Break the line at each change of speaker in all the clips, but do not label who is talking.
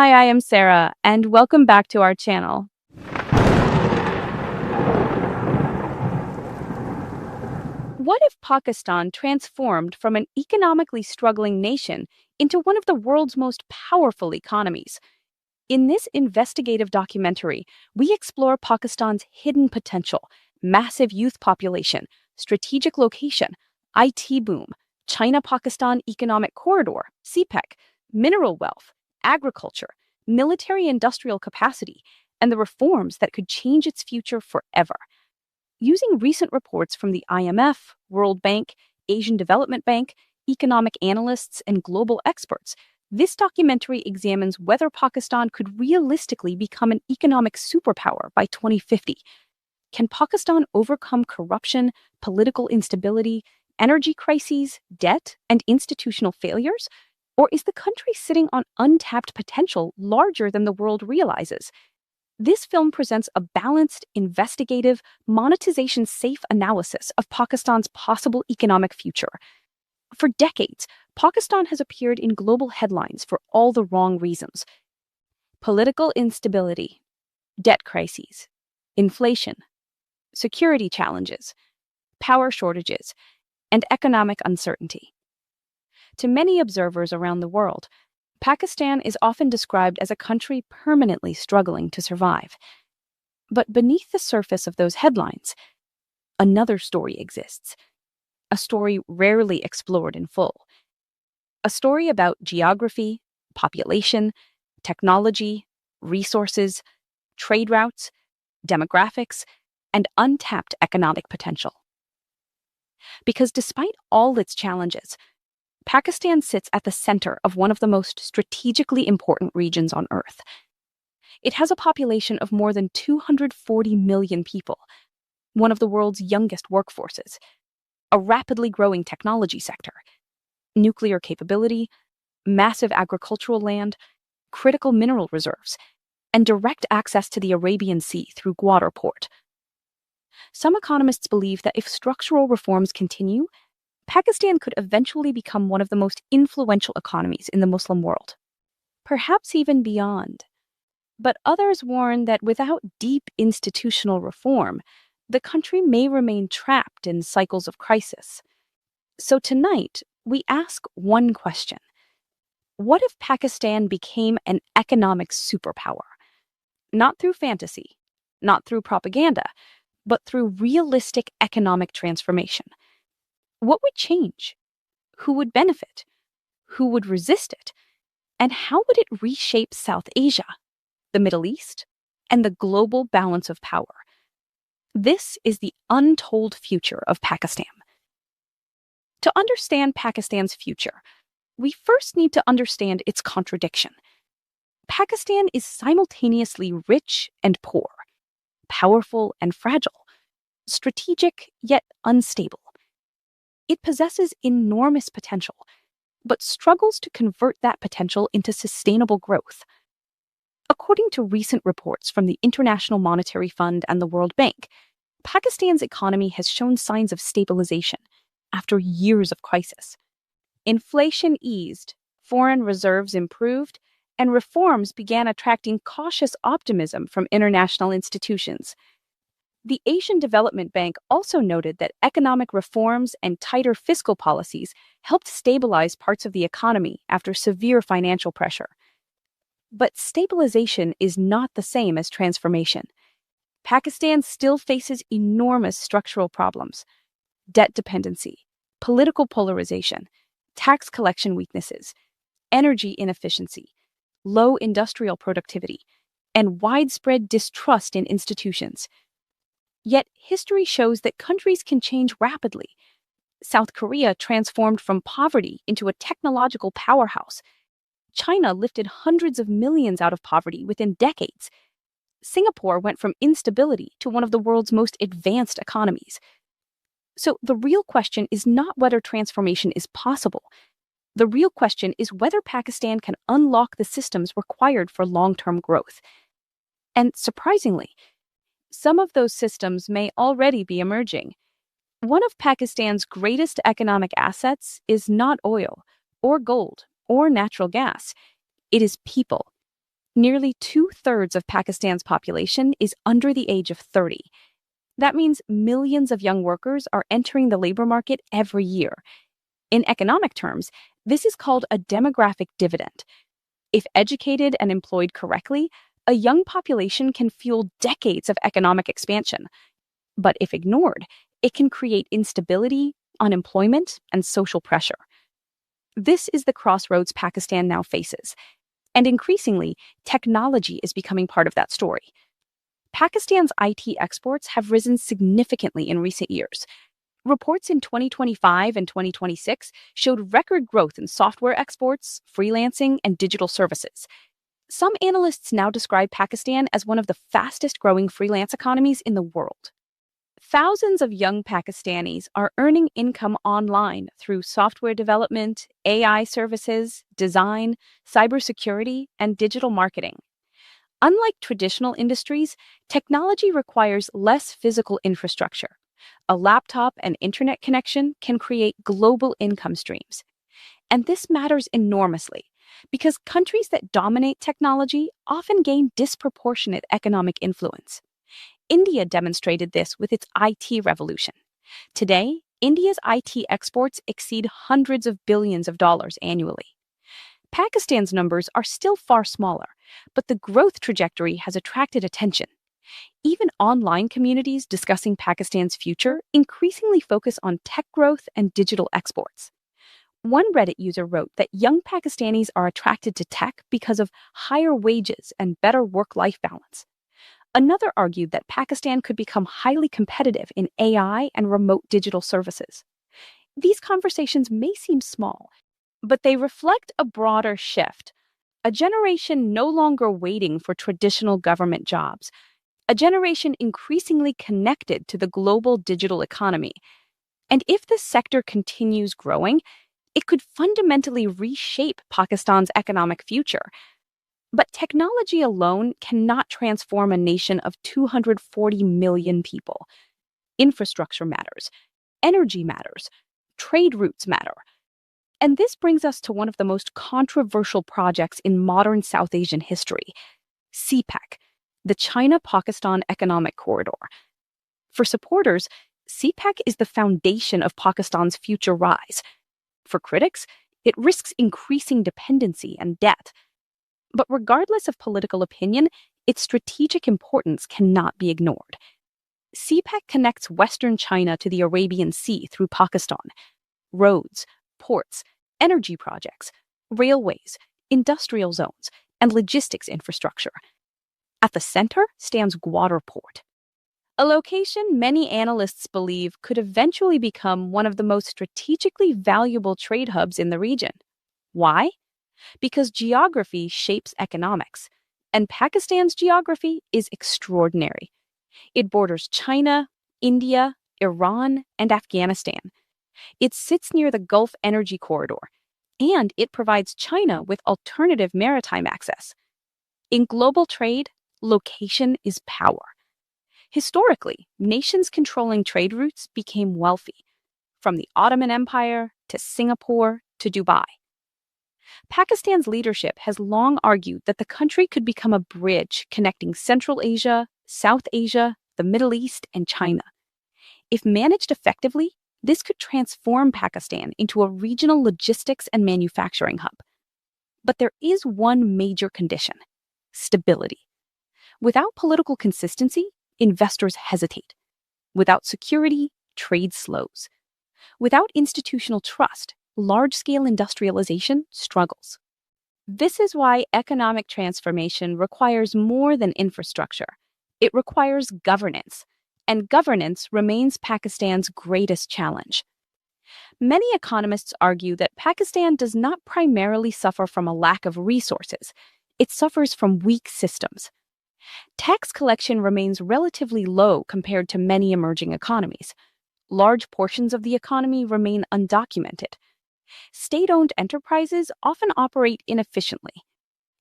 Hi, I am Sarah, and welcome back to our channel. What if Pakistan transformed from an economically struggling nation into one of the world's most powerful economies? In this investigative documentary, we explore Pakistan's hidden potential, massive youth population, strategic location, IT boom, China-Pakistan Economic Corridor, CPEC, mineral wealth, agriculture, military-industrial capacity, and the reforms that could change its future forever. Using recent reports from the IMF, World Bank, Asian Development Bank, economic analysts, and global experts, this documentary examines whether Pakistan could realistically become an economic superpower by 2050. Can Pakistan overcome corruption, political instability, energy crises, debt, and institutional failures? Or is the country sitting on untapped potential larger than the world realizes? This film presents a balanced, investigative, monetization-safe analysis of Pakistan's possible economic future. For decades, Pakistan has appeared in global headlines for all the wrong reasons. Political instability, debt crises, inflation, security challenges, power shortages, and economic uncertainty. To many observers around the world, Pakistan is often described as a country permanently struggling to survive. But beneath the surface of those headlines, another story exists. A story rarely explored in full. A story about geography, population, technology, resources, trade routes, demographics, and untapped economic potential. Because despite all its challenges, Pakistan sits at the center of one of the most strategically important regions on Earth. It has a population of more than 240 million people, one of the world's youngest workforces, a rapidly growing technology sector, nuclear capability, massive agricultural land, critical mineral reserves, and direct access to the Arabian Sea through Gwadar port. Some economists believe that if structural reforms continue, Pakistan could eventually become one of the most influential economies in the Muslim world, perhaps even beyond. But others warn that without deep institutional reform, the country may remain trapped in cycles of crisis. So tonight, we ask one question. What if Pakistan became an economic superpower? Not through fantasy, not through propaganda, but through realistic economic transformation. What would change? Who would benefit? Who would resist it? And how would it reshape South Asia, the Middle East, and the global balance of power? This is the untold future of Pakistan. To understand Pakistan's future, we first need to understand its contradiction. Pakistan is simultaneously rich and poor, powerful and fragile, strategic yet unstable. It possesses enormous potential, but struggles to convert that potential into sustainable growth. According to recent reports from the International Monetary Fund and the World Bank, Pakistan's economy has shown signs of stabilization after years of crisis. Inflation eased, foreign reserves improved, and reforms began attracting cautious optimism from international institutions. The Asian Development Bank also noted that economic reforms and tighter fiscal policies helped stabilize parts of the economy after severe financial pressure. But stabilization is not the same as transformation. Pakistan still faces enormous structural problems: debt dependency, political polarization, tax collection weaknesses, energy inefficiency, low industrial productivity, and widespread distrust in institutions. Yet history shows that countries can change rapidly. South Korea transformed from poverty into a technological powerhouse. China lifted hundreds of millions out of poverty within decades. Singapore went from instability to one of the world's most advanced economies. So the real question is not whether transformation is possible. The real question is whether Pakistan can unlock the systems required for long-term growth. And surprisingly, some of those systems may already be emerging. One of Pakistan's greatest economic assets is not oil, or gold, or natural gas. It is people. Nearly two-thirds of Pakistan's population is under the age of 30. That means millions of young workers are entering the labor market every year. In economic terms, this is called a demographic dividend. If educated and employed correctly, a young population can fuel decades of economic expansion. But if ignored, it can create instability, unemployment, and social pressure. This is the crossroads Pakistan now faces. And increasingly, technology is becoming part of that story. Pakistan's IT exports have risen significantly in recent years. Reports in 2025 and 2026 showed record growth in software exports, freelancing, and digital services. Some analysts now describe Pakistan as one of the fastest growing freelance economies in the world. Thousands of young Pakistanis are earning income online through software development, AI services, design, cybersecurity, and digital marketing. Unlike traditional industries, technology requires less physical infrastructure. A laptop and internet connection can create global income streams. And this matters enormously because countries that dominate technology often gain disproportionate economic influence. India demonstrated this with its IT revolution. Today, India's IT exports exceed hundreds of billions of dollars annually. Pakistan's numbers are still far smaller, but the growth trajectory has attracted attention. Even online communities discussing Pakistan's future increasingly focus on tech growth and digital exports. One Reddit user wrote that young Pakistanis are attracted to tech because of higher wages and better work-life balance. Another argued that Pakistan could become highly competitive in AI and remote digital services. These conversations may seem small, but they reflect a broader shift. A generation no longer waiting for traditional government jobs, a generation increasingly connected to the global digital economy. And if this sector continues growing, it could fundamentally reshape Pakistan's economic future. But technology alone cannot transform a nation of 240 million people. Infrastructure matters, energy matters, trade routes matter. And this brings us to one of the most controversial projects in modern South Asian history, CPEC, the China-Pakistan Economic Corridor. For supporters, CPEC is the foundation of Pakistan's future rise. For critics, it risks increasing dependency and debt. But regardless of political opinion, its strategic importance cannot be ignored. CPEC connects Western China to the Arabian Sea through Pakistan. Roads, ports, energy projects, railways, industrial zones, and logistics infrastructure. At the center stands Gwadar Port, a location many analysts believe could eventually become one of the most strategically valuable trade hubs in the region. Why? Because geography shapes economics, and Pakistan's geography is extraordinary. It borders China, India, Iran, and Afghanistan. It sits near the Gulf Energy Corridor, and it provides China with alternative maritime access. In global trade, location is power. Historically, nations controlling trade routes became wealthy, from the Ottoman Empire to Singapore to Dubai. Pakistan's leadership has long argued that the country could become a bridge connecting Central Asia, South Asia, the Middle East, and China. If managed effectively, this could transform Pakistan into a regional logistics and manufacturing hub. But there is one major condition: stability. Without political consistency, investors hesitate. Without security, trade slows. Without institutional trust, large-scale industrialization struggles. This is why economic transformation requires more than infrastructure. It requires governance, and governance remains Pakistan's greatest challenge. Many economists argue that Pakistan does not primarily suffer from a lack of resources. It suffers from weak systems. Tax collection remains relatively low compared to many emerging economies. Large portions of the economy remain undocumented. State-owned enterprises often operate inefficiently.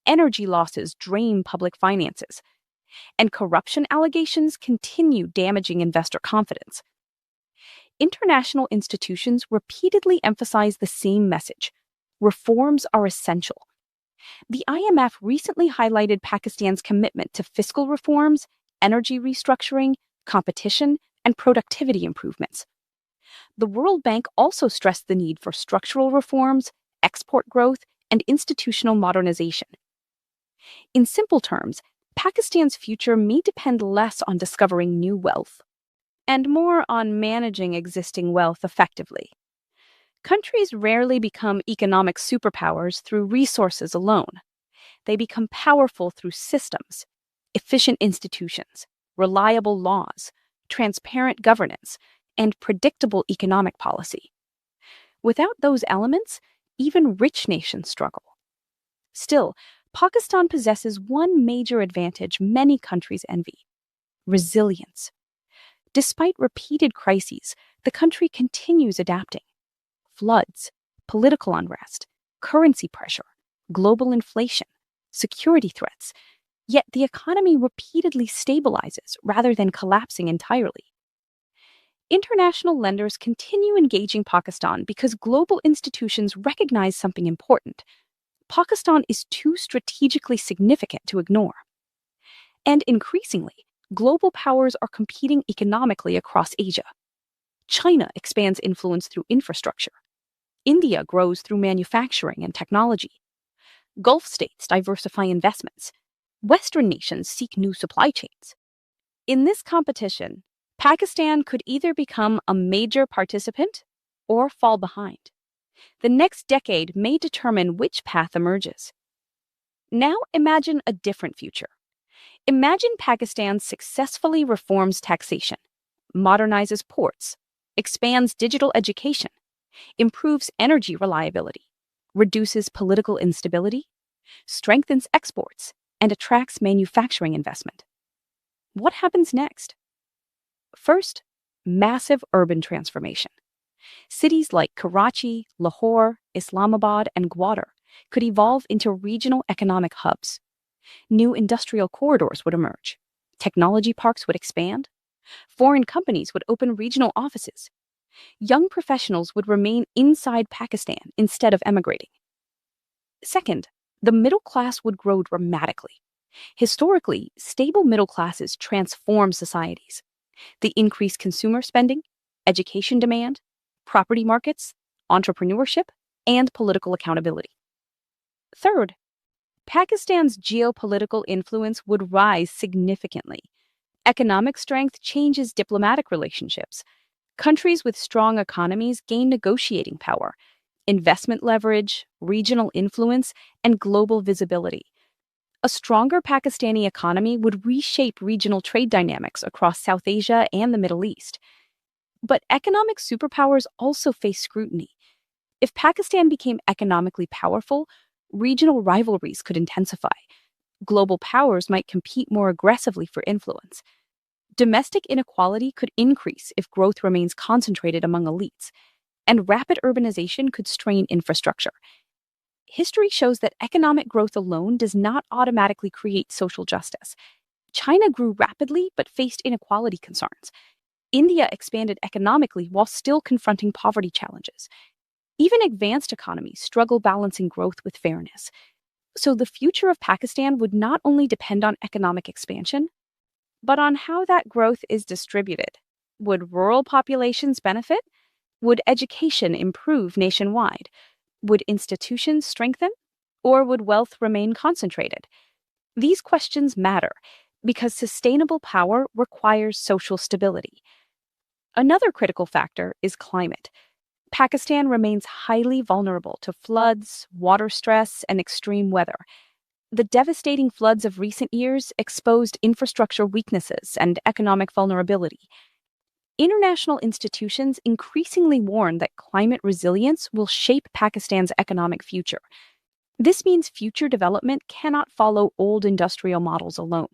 Energy losses drain public finances, and corruption allegations continue damaging investor confidence. International institutions repeatedly emphasize the same message: reforms are essential. The IMF recently highlighted Pakistan's commitment to fiscal reforms, energy restructuring, competition, and productivity improvements. The World Bank also stressed the need for structural reforms, export growth, and institutional modernization. In simple terms, Pakistan's future may depend less on discovering new wealth and more on managing existing wealth effectively. Countries rarely become economic superpowers through resources alone. They become powerful through systems, efficient institutions, reliable laws, transparent governance, and predictable economic policy. Without those elements, even rich nations struggle. Still, Pakistan possesses one major advantage many countries envy: resilience. Despite repeated crises, the country continues adapting. Floods, political unrest, currency pressure, global inflation, security threats, yet the economy repeatedly stabilizes rather than collapsing entirely. International lenders continue engaging Pakistan because global institutions recognize something important: Pakistan is too strategically significant to ignore. And increasingly, global powers are competing economically across Asia. China expands influence through infrastructure. India grows through manufacturing and technology. Gulf states diversify investments. Western nations seek new supply chains. In this competition, Pakistan could either become a major participant or fall behind. The next decade may determine which path emerges. Now imagine a different future. Imagine Pakistan successfully reforms taxation, modernizes ports, expands digital education, improves energy reliability, reduces political instability, strengthens exports, and attracts manufacturing investment. What happens next? First, massive urban transformation. Cities like Karachi, Lahore, Islamabad, and Gwadar could evolve into regional economic hubs. New industrial corridors would emerge. Technology parks would expand. Foreign companies would open regional offices. Young professionals would remain inside Pakistan instead of emigrating. Second, the middle class would grow dramatically. Historically, stable middle classes transform societies. They increase consumer spending, education demand, property markets, entrepreneurship, and political accountability. Third, Pakistan's geopolitical influence would rise significantly. Economic strength changes diplomatic relationships. Countries with strong economies gain negotiating power, investment leverage, regional influence, and global visibility. A stronger Pakistani economy would reshape regional trade dynamics across South Asia and the Middle East. But economic superpowers also face scrutiny. If Pakistan became economically powerful, regional rivalries could intensify. Global powers might compete more aggressively for influence. Domestic inequality could increase if growth remains concentrated among elites, and rapid urbanization could strain infrastructure. History shows that economic growth alone does not automatically create social justice. China grew rapidly but faced inequality concerns. India expanded economically while still confronting poverty challenges. Even advanced economies struggle balancing growth with fairness. So the future of Pakistan would not only depend on economic expansion, but on how that growth is distributed. Would rural populations benefit? Would education improve nationwide? Would institutions strengthen? Or would wealth remain concentrated? These questions matter because sustainable power requires social stability. Another critical factor is climate. Pakistan remains highly vulnerable to floods, water stress, and extreme weather. The devastating floods of recent years exposed infrastructure weaknesses and economic vulnerability. International institutions increasingly warn that climate resilience will shape Pakistan's economic future. This means future development cannot follow old industrial models alone.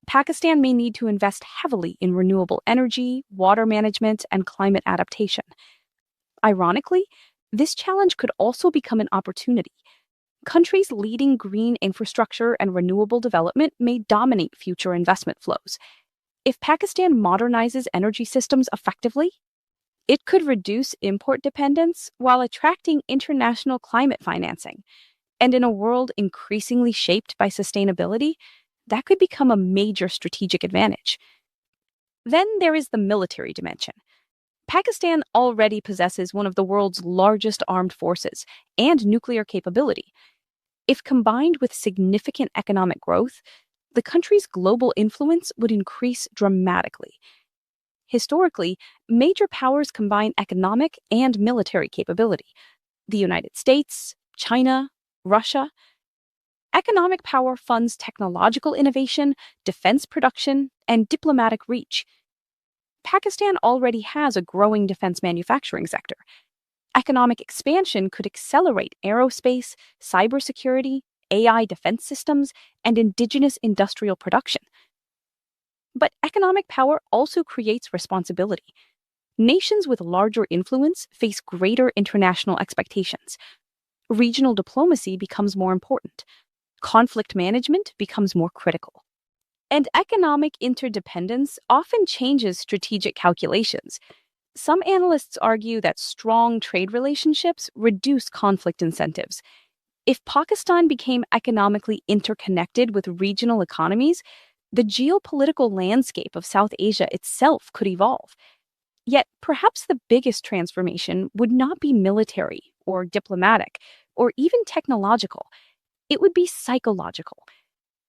Pakistan may need to invest heavily in renewable energy, water management, and climate adaptation. Ironically, this challenge could also become an opportunity. Countries leading green infrastructure and renewable development may dominate future investment flows. If Pakistan modernizes energy systems effectively, it could reduce import dependence while attracting international climate financing. And in a world increasingly shaped by sustainability, that could become a major strategic advantage. Then there is the military dimension. Pakistan already possesses one of the world's largest armed forces and nuclear capability. If combined with significant economic growth, the country's global influence would increase dramatically. Historically, major powers combine economic and military capability. The United States, China, Russia. Economic power funds technological innovation, defense production, and diplomatic reach. Pakistan already has a growing defense manufacturing sector. Economic expansion could accelerate aerospace, cybersecurity, AI defense systems, and indigenous industrial production. But economic power also creates responsibility. Nations with larger influence face greater international expectations. Regional diplomacy becomes more important. Conflict management becomes more critical. And economic interdependence often changes strategic calculations. Some analysts argue that strong trade relationships reduce conflict incentives. If Pakistan became economically interconnected with regional economies, the geopolitical landscape of South Asia itself could evolve. Yet, perhaps the biggest transformation would not be military or diplomatic or even technological. It would be psychological.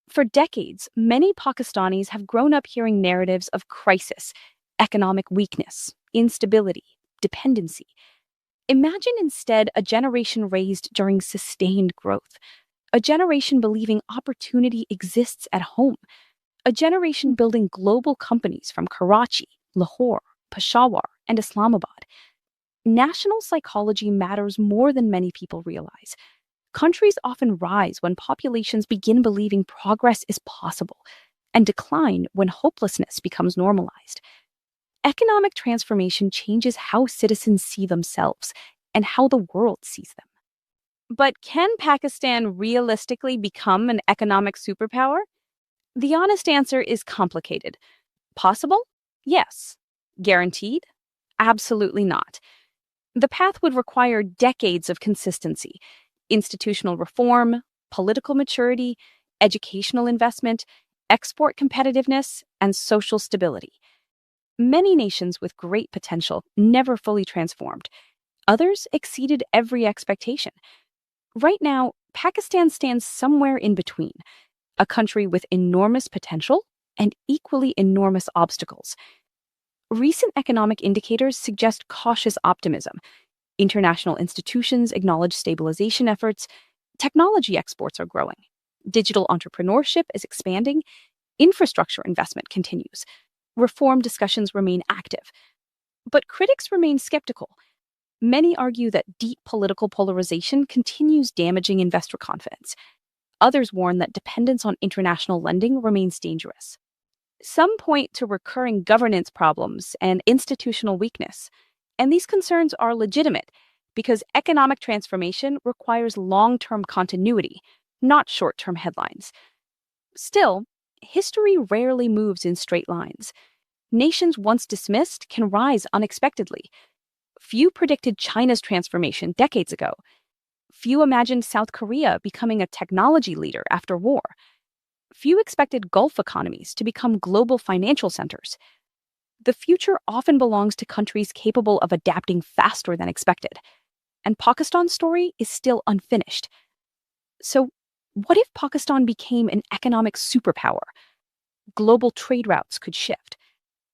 For decades, many Pakistanis have grown up hearing narratives of crisis, economic weakness, instability, dependency. Imagine instead a generation raised during sustained growth, a generation believing opportunity exists at home, a generation building global companies from Karachi, Lahore, Peshawar, and Islamabad. National psychology matters more than many people realize. Countries often rise when populations begin believing progress is possible and decline when hopelessness becomes normalized. Economic transformation changes how citizens see themselves and how the world sees them. But can Pakistan realistically become an economic superpower? The honest answer is complicated. Possible? Yes. Guaranteed? Absolutely not. The path would require decades of consistency, institutional reform, political maturity, educational investment, export competitiveness, and social stability. Many nations with great potential never fully transformed. Others exceeded every expectation. Right now, Pakistan stands somewhere in between, a country with enormous potential and equally enormous obstacles. Recent economic indicators suggest cautious optimism. International institutions acknowledge stabilization efforts. Technology exports are growing. Digital entrepreneurship is expanding. Infrastructure investment continues. Reform discussions remain active. But critics remain skeptical. Many argue that deep political polarization continues damaging investor confidence. Others warn that dependence on international lending remains dangerous. Some point to recurring governance problems and institutional weakness, and these concerns are legitimate because economic transformation requires long-term continuity, not short-term headlines. Still, history rarely moves in straight lines. Nations once dismissed can rise unexpectedly. Few predicted China's transformation decades ago. Few imagined South Korea becoming a technology leader after war. Few expected Gulf economies to become global financial centers. The future often belongs to countries capable of adapting faster than expected. And Pakistan's story is still unfinished. So, what if Pakistan became an economic superpower? Global trade routes could shift.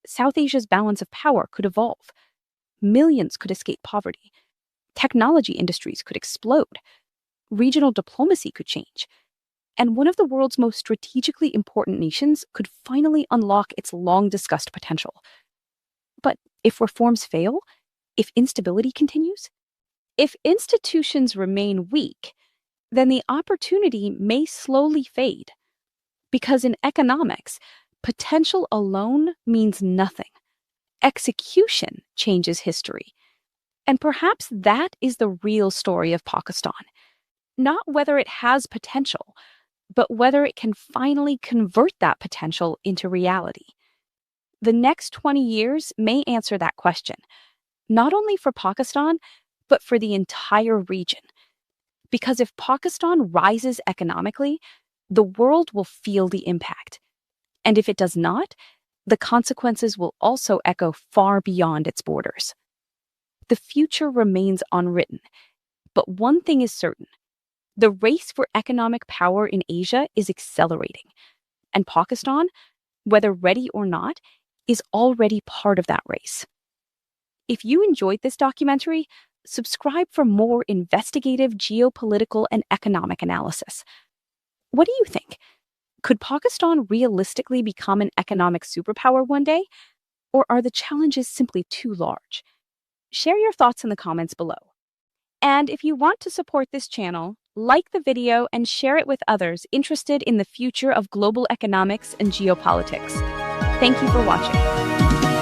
South Asia's balance of power could evolve. Millions could escape poverty. Technology industries could explode. Regional diplomacy could change. And one of the world's most strategically important nations could finally unlock its long-discussed potential. But if reforms fail, if instability continues, if institutions remain weak, then the opportunity may slowly fade. Because in economics, potential alone means nothing. Execution changes history. And perhaps that is the real story of Pakistan. Not whether it has potential, but whether it can finally convert that potential into reality. The next 20 years may answer that question, not only for Pakistan, but for the entire region. Because if Pakistan rises economically, the world will feel the impact. And if it does not, the consequences will also echo far beyond its borders. The future remains unwritten, but one thing is certain. The race for economic power in Asia is accelerating, and Pakistan, whether ready or not, is already part of that race. If you enjoyed this documentary, subscribe for more investigative geopolitical and economic analysis. What do you think? Could Pakistan realistically become an economic superpower one day? Or are the challenges simply too large? Share your thoughts in the comments below. And if you want to support this channel, like the video and share it with others interested in the future of global economics and geopolitics. Thank you for watching.